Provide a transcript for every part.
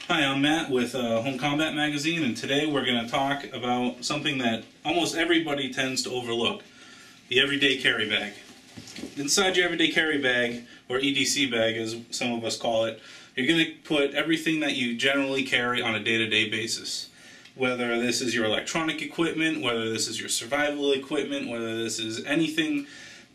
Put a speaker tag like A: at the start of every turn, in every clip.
A: Hi, I'm Matt with Home Combat Magazine, and today we're going to talk about something that almost everybody tends to overlook, the everyday carry bag. Inside your everyday carry bag, or EDC bag as some of us call it, you're going to put everything that you generally carry on a day-to-day basis. Whether this is your electronic equipment, whether this is your survival equipment, whether this is anything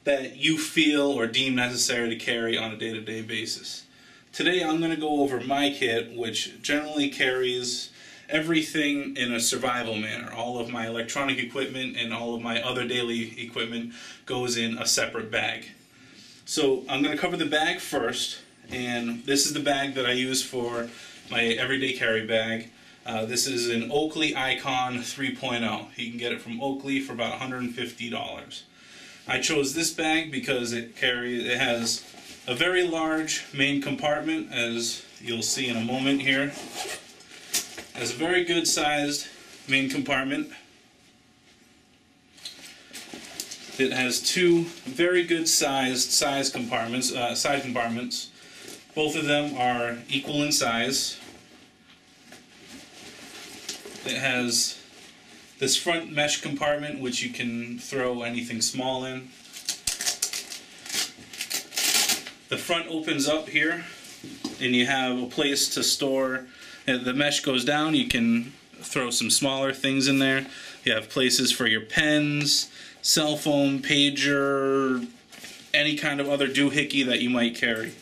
A: that you feel or deem necessary to carry on a day-to-day basis. Today I'm going to go over my kit, which generally carries everything in a survival manner. All of my electronic equipment and all of my other daily equipment goes in a separate bag. So I'm going to cover the bag first, and this is the bag that I use for my everyday carry bag. This is an Oakley Icon 3.0. You can get it from Oakley for about $150. I chose this bag because it has a very large main compartment, as you'll see in a moment here. It has a very good sized main compartment. It has two very good sized side compartments. Both of them are equal in size. It has this front mesh compartment, which you can throw anything small in. The front opens up here, and you have a place to store. The mesh goes down, you can throw some smaller things in there. You have places for your pens, cell phone, pager, any kind of other doohickey that you might carry.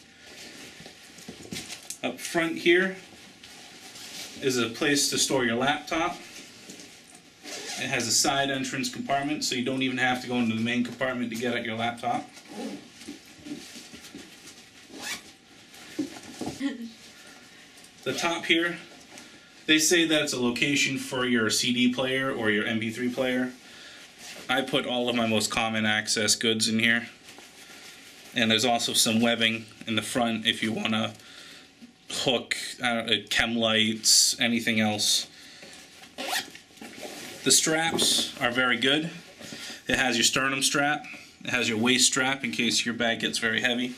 A: Up front here is a place to store your laptop. It has a side entrance compartment, so you don't even have to go into the main compartment to get at your laptop. The top here, they say that it's a location for your CD player or your MP3 player. I put all of my most common access goods in here. And there's also some webbing in the front if you want to hook chem lights, anything else. The straps are very good. It has your sternum strap. It has your waist strap in case your bag gets very heavy.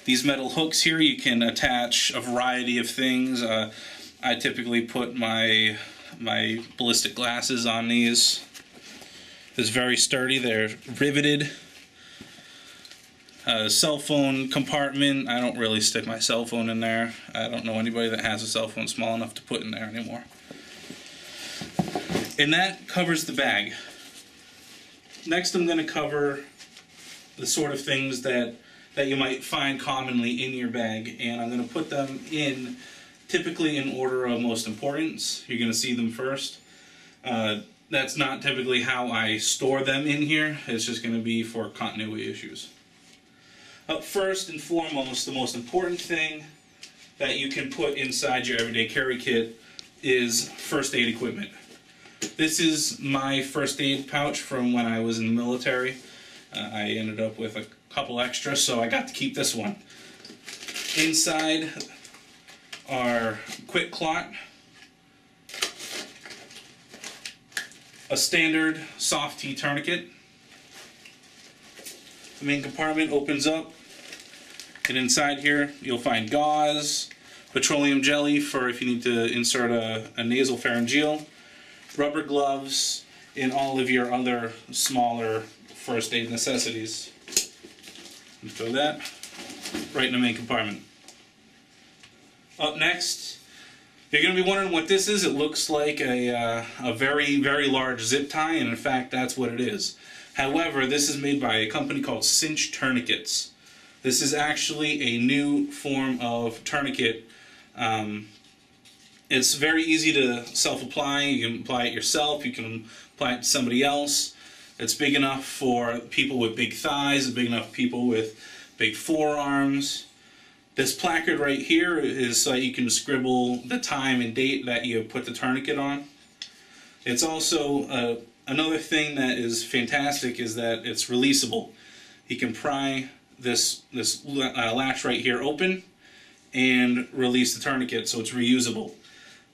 A: These metal hooks here, you can attach a variety of things. I typically put my ballistic glasses on these. It's very sturdy. They're riveted. Cell phone compartment. I don't really stick my cell phone in there. I don't know anybody that has a cell phone small enough to put in there anymore. And that covers the bag. Next I'm going to cover the sort of things that you might find commonly in your bag, and I'm going to put them in typically in order of most importance. You're going to see them first. That's not typically how I store them in here. It's just going to be for continuity issues. Up first and foremost, the most important thing that you can put inside your everyday carry kit is first aid equipment. This is my first aid pouch from when I was in the military. I ended up with a couple extras, so I got to keep this one. Inside are QuikClot, a standard soft T tourniquet. The main compartment opens up, and inside here you'll find gauze, petroleum jelly for if you need to insert a nasal pharyngeal, rubber gloves, and all of your other smaller first aid necessities. And throw that right in the main compartment. Up next, you're going to be wondering what this is. It looks like a very, very large zip tie, and in fact that's what it is. However, this is made by a company called Cinch Tourniquets. This is actually a new form of tourniquet. It's very easy to self-apply. You can apply it yourself, you can apply it to somebody else. It's big enough for people with big thighs, big enough for people with big forearms. This placard right here is so that you can scribble the time and date that you put the tourniquet on. It's also another thing that is fantastic is that it's releasable. You can pry this latch right here open and release the tourniquet, so it's reusable.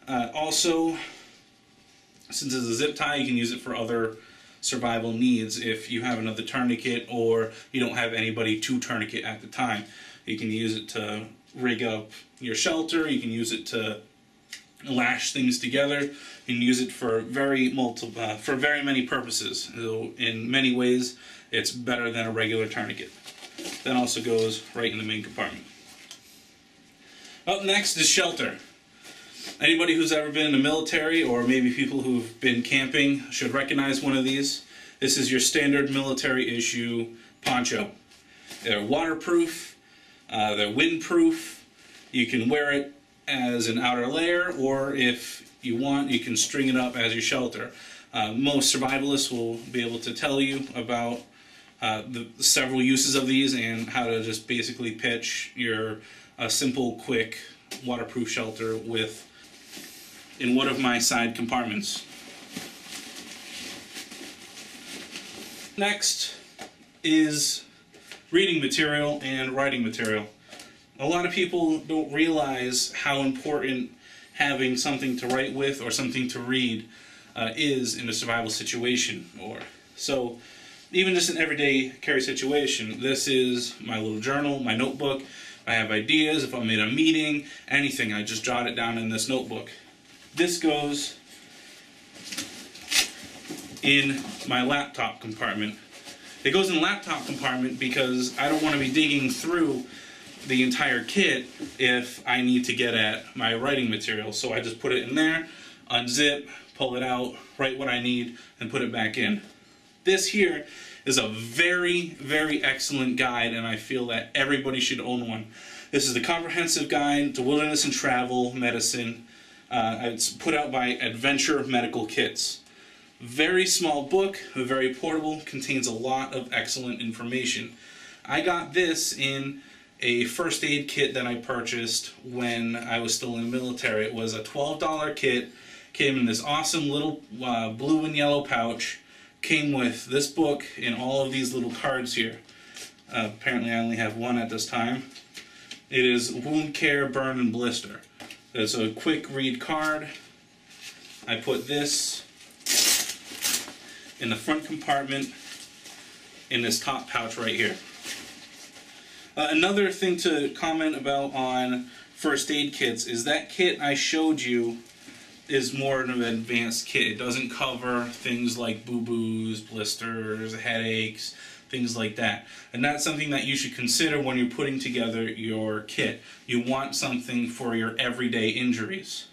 A: Also, since it's a zip tie, you can use it for other survival needs. If you have another tourniquet or you don't have anybody to tourniquet at the time, you can use it to rig up your shelter, you can use it to lash things together and use it for very many purposes. So in many ways, it's better than a regular tourniquet. That also goes right in the main compartment. Up next is shelter. Anybody who's ever been in the military, or maybe people who've been camping, should recognize one of these. This is your standard military issue poncho. They're waterproof, they're windproof. You can wear it as an outer layer, or if you want, you can string it up as your shelter. Most survivalists will be able to tell you about the several uses of these and how to just basically pitch your simple, quick, waterproof shelter in one of my side compartments. Next is reading material and writing material. A lot of people don't realize how important having something to write with or something to read is in a survival situation. So even just an everyday carry situation, this is my little journal, my notebook. I have ideas, if I'm in a meeting, anything, I just jot it down in this notebook. This goes in my laptop compartment. It goes in the laptop compartment because I don't want to be digging through the entire kit if I need to get at my writing material. So I just put it in there, unzip, pull it out, write what I need, and put it back in. This here is a very, very excellent guide, and I feel that everybody should own one. This is the Comprehensive Guide to Wilderness and Travel Medicine. It's put out by Adventure Medical Kits. Very small book, very portable, contains a lot of excellent information. I got this in a first aid kit that I purchased when I was still in the military. It was a $12 kit, came in this awesome little blue and yellow pouch, came with this book and all of these little cards here. Apparently I only have one at this time. It is Wound Care, Burn, and Blister. It's a quick read card. I put this in the front compartment in this top pouch right here. Another thing to comment about on first aid kits is that kit I showed you is more of an advanced kit. It doesn't cover things like boo-boos, blisters, headaches, things like that. And that's something that you should consider when you're putting together your kit. You want something for your everyday injuries.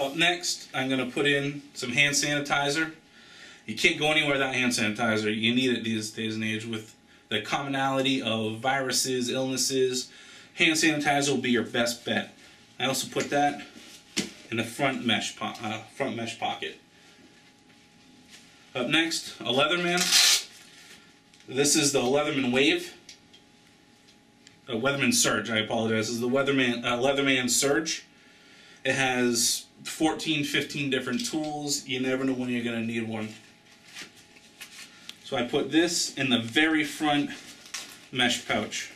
A: Up next, I'm going to put in some hand sanitizer. You can't go anywhere without hand sanitizer. You need it these days and age with the commonality of viruses, illnesses. Hand sanitizer will be your best bet. I also put that in the front mesh pocket. Up next, a Leatherman. This is the Leatherman Wave. Weatherman Surge, I apologize. This is the Leatherman Surge. It has 14, 15 different tools. You never know when you're going to need one. So I put this in the very front mesh pouch.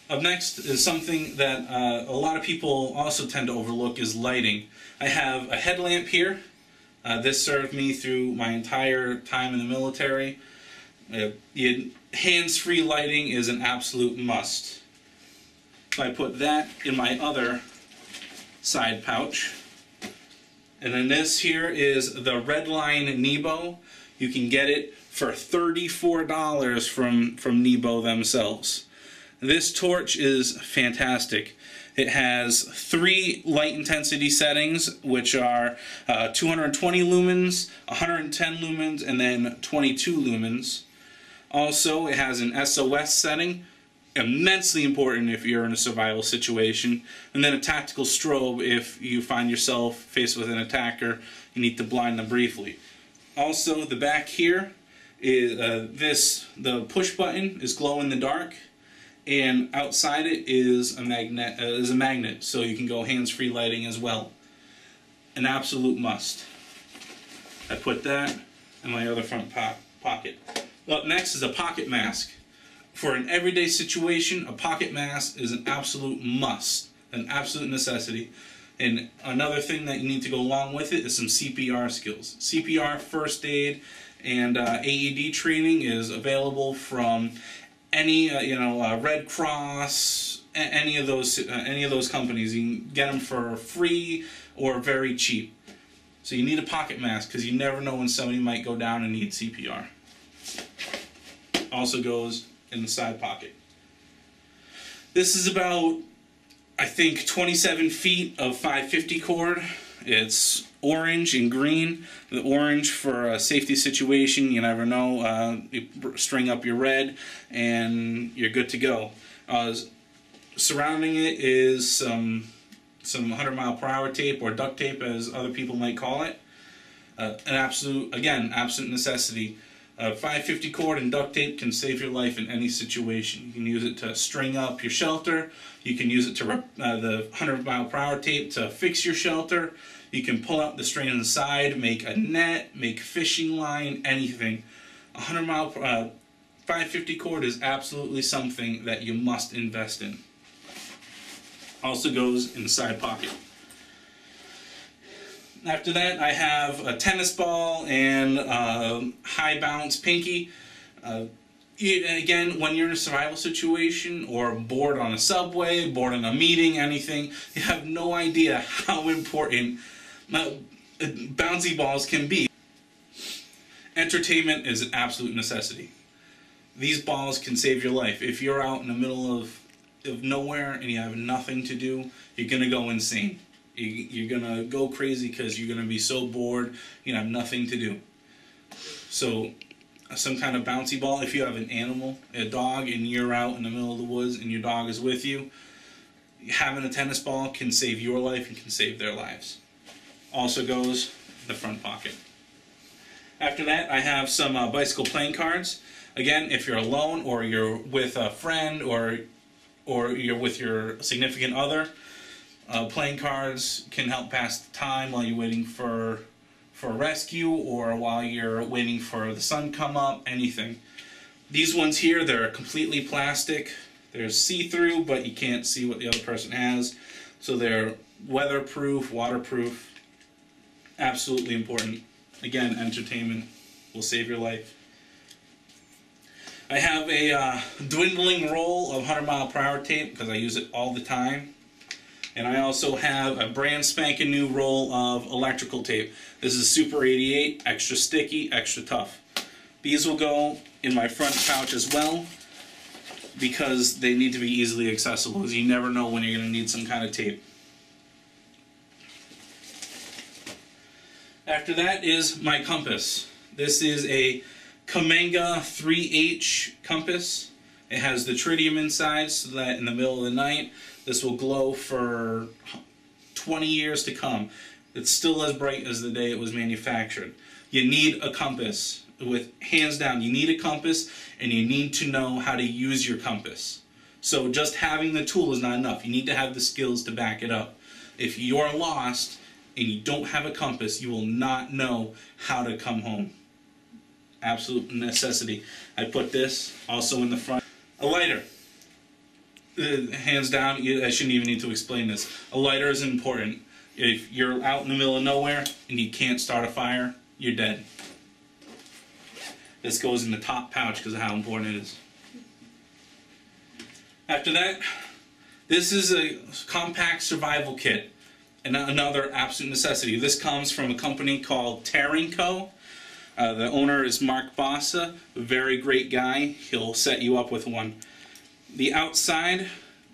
A: Up next is something that a lot of people also tend to overlook is lighting. I have a headlamp here. This served me through my entire time in the military. Hands-free lighting is an absolute must. So I put that in my other side pouch. And then this here is the Redline Nebo. You can get it for $34 from Nebo themselves. This torch is fantastic. It has 3 light intensity settings, which are 220 lumens, 110 lumens, and then 22 lumens. Also, it has an SOS setting, immensely important if you're in a survival situation, and then a tactical strobe if you find yourself faced with an attacker, you need to blind them briefly. Also, the back here is the push button is glow in the dark. And outside it is a magnet, so you can go hands-free lighting as well. An absolute must. I put that in my other front pocket. Up next is a pocket mask. For an everyday situation, a pocket mask is an absolute must, an absolute necessity. And another thing that you need to go along with it is some CPR skills. CPR, first aid, and AED training is available from any Red Cross, any of those companies. You can get them for free or very cheap. So you need a pocket mask because you never know when somebody might go down and need CPR. Also goes in the side pocket. This is about, I think, 27 feet of 550 cord. It's orange and green. The orange for a safety situation, you never know. You string up your red and you're good to go. Surrounding it is some 100-mile-per-hour tape, or duct tape as other people might call it. An absolute necessity. 550 cord and duct tape can save your life in any situation. You can use it to string up your shelter. You can use it to the 100-mile-per-hour tape to fix your shelter. You can pull out the string on the side, make a net, make fishing line, anything. 550 cord is absolutely something that you must invest in. Also goes in the side pocket. After that, I have a tennis ball and high balance pinky. Again, when you're in a survival situation or bored on a subway, bored in a meeting, anything, you have no idea how important bouncy balls can be. Entertainment is an absolute necessity. These balls can save your life. If you're out in the middle of nowhere and you have nothing to do, you're going to go insane. You're going to go crazy because you're going to be so bored, you have nothing to do. So some kind of bouncy ball, if you have an animal, a dog, and you're out in the middle of the woods and your dog is with you, having a tennis ball can save your life and can save their lives. Also goes in the front pocket. After that, I have some bicycle playing cards. Again, if you're alone or you're with a friend or you're with your significant other, playing cards can help pass the time while you're waiting for a rescue or while you're waiting for the sun come up, anything. These ones here, they're completely plastic. They're see-through, but you can't see what the other person has. So they're weatherproof, waterproof. Absolutely important. Again, entertainment will save your life. I have a dwindling roll of 100-mile-per-hour tape because I use it all the time. And I also have a brand spanking new roll of electrical tape. This is Super 88, extra sticky, extra tough. These will go in my front pouch as well because they need to be easily accessible, because you never know when you're going to need some kind of tape. After that is my compass. This is a Cammenga 3H compass. It has the tritium inside so that in the middle of the night this will glow for 20 years to come. It's still as bright as the day it was manufactured. You need a compass. Hands down, you need a compass, and you need to know how to use your compass. So just having the tool is not enough. You need to have the skills to back it up. If you're lost and you don't have a compass, you will not know how to come home. Absolute necessity. I put this also in the front. A lighter. Hands down, I shouldn't even need to explain this. A lighter is important. If you're out in the middle of nowhere and you can't start a fire, you're dead. This goes in the top pouch because of how important it is. After that, this is a compact survival kit. And another absolute necessity. This comes from a company called Terran Co. The owner is Mark Bossa, a very great guy. He'll set you up with one. The outside,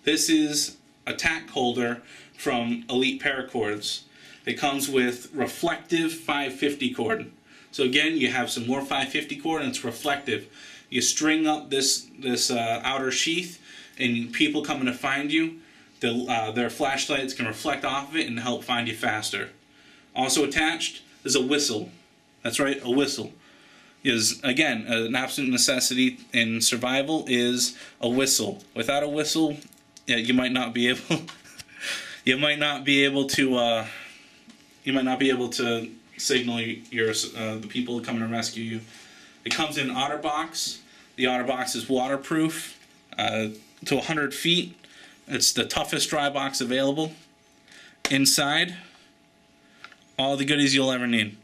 A: this is a tack holder from Elite Paracords. It comes with reflective 550 cord. So again, you have some more 550 cord and it's reflective. You string up this outer sheath and people coming to find you, their flashlights can reflect off of it and help find you faster. Also attached is a whistle. That's right, a whistle. Is again an absolute necessity in survival is a whistle. Without a whistle, you might not be able. You might not be able to signal the people coming to rescue you. It comes in an OtterBox. The OtterBox is waterproof to 100 feet. It's the toughest dry box available. Inside, all the goodies you'll ever need.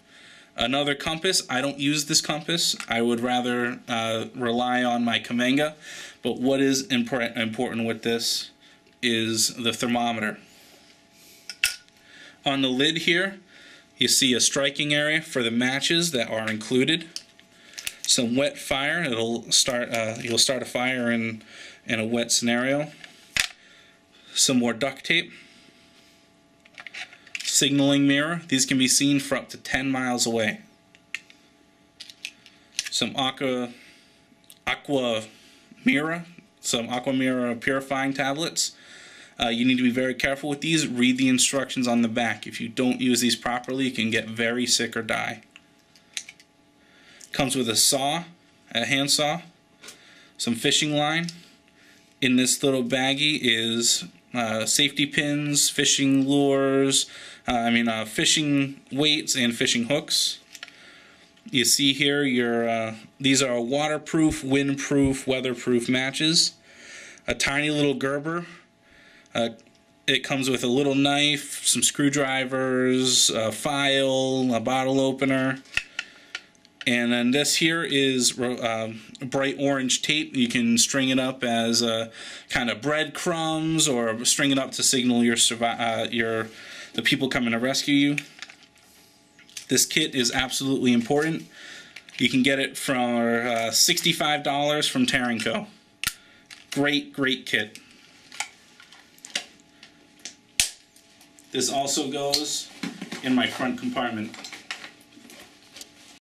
A: Another compass. I don't use this compass. I would rather rely on my Cammenga. But what is important with this is the thermometer. On the lid here, you see a striking area for the matches that are included. Some wet fire. It'll start. You'll start a fire in a wet scenario. Some more duct tape. Signaling mirror. These can be seen for up to 10 miles away. Some aqua mirror. Some aqua mirror purifying tablets. You need to be very careful with these. Read the instructions on the back. If you don't use these properly, you can get very sick or die. Comes with a saw, a hand saw, some fishing line. In this little baggie is safety pins, fishing lures, fishing weights and fishing hooks. You see here these are waterproof, windproof, weatherproof matches. A tiny little Gerber. It comes with a little knife, some screwdrivers, a file, a bottle opener. And then this here is bright orange tape. You can string it up as kind of breadcrumbs, or string it up to signal the people coming to rescue you. This kit is absolutely important. You can get it for $65 from Tearing Co. Great, great kit. This also goes in my front compartment.